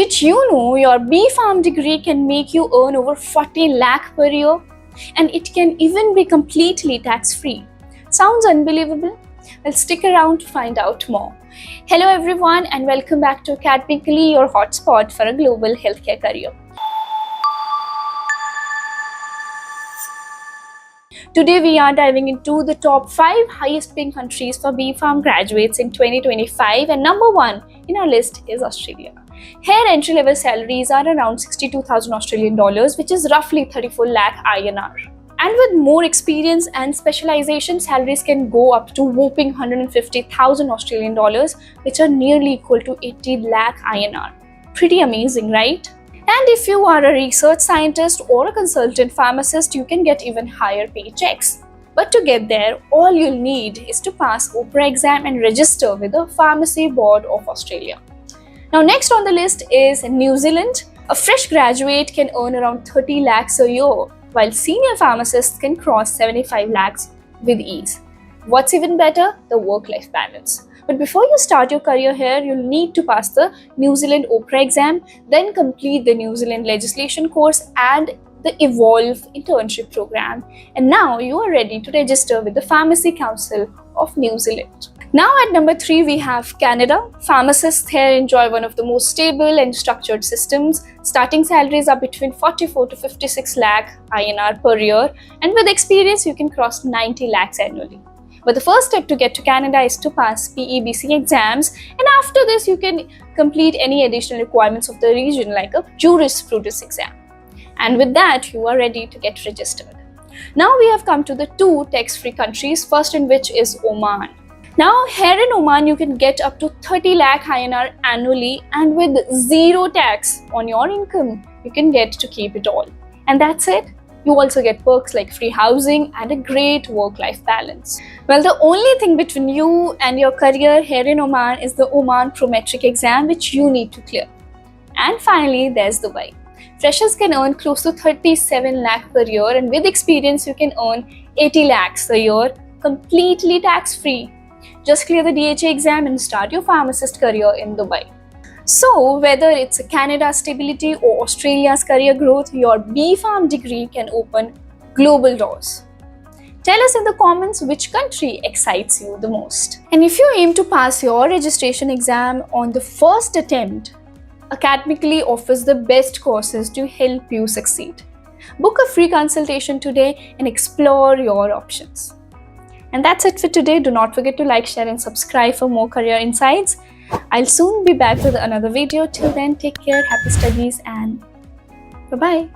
Did you know your B.Pharm degree can make you earn over 40 lakh per year? And it can even be completely tax-free. Sounds unbelievable? Well, stick around to find out more. Hello everyone and welcome back to Academically, your hotspot for a global healthcare career. Today we are diving into the top 5 highest paying countries for B.Pharm graduates in 2025, and number 1 in our list is Australia. Here entry level salaries are around 62,000 Australian dollars, which is roughly 34 lakh INR. And with more experience and specialization, salaries can go up to whopping 150,000 Australian dollars, which are nearly equal to 80 lakh INR. Pretty amazing, right? And if you are a research scientist or a consultant pharmacist, you can get even higher paychecks. But to get there, all you'll need is to pass OPRA exam and register with the Pharmacy Board of Australia. Now next on the list is New Zealand. A fresh graduate can earn around 30 lakhs a year, while senior pharmacists can cross 75 lakhs with ease. What's even better? The work-life balance. But before you start your career here, you'll need to pass the New Zealand OPRA exam, then complete the New Zealand legislation course and the Evolve internship program. And now you are ready to register with the Pharmacy Council of New Zealand. Now at number 3 we have Canada. Pharmacists here enjoy one of the most stable and structured systems. Starting salaries are between 44 to 56 lakh INR per year, and with experience you can cross 90 lakhs annually. But the first step to get to Canada is to pass PEBC exams, and after this you can complete any additional requirements of the region like a jurisprudence exam. And with that you are ready to get registered. Now we have come to the 2 tax-free countries, first in which is Oman. Now here in Oman you can get up to 30 lakh INR annually, and with zero tax on your income you can get to keep it all. And that's it. You also get perks like free housing and a great work-life balance. Well, the only thing between you and your career here in Oman is the Oman Prometric exam, which you need to clear. And finally, there's Dubai. Freshers can earn close to 37 lakh per year, and with experience you can earn 80 lakhs a year completely tax-free. Just clear the DHA exam and start your pharmacist career in Dubai. So, whether it's Canada's stability or Australia's career growth, your B.Pharm degree can open global doors. Tell us in the comments which country excites you the most. And if you aim to pass your registration exam on the first attempt, Academically offers the best courses to help you succeed. Book a free consultation today and explore your options. And that's it for today. Do not forget to like, share and subscribe for more career insights. I'll soon be back with another video. Till then, take care, happy studies, and bye-bye.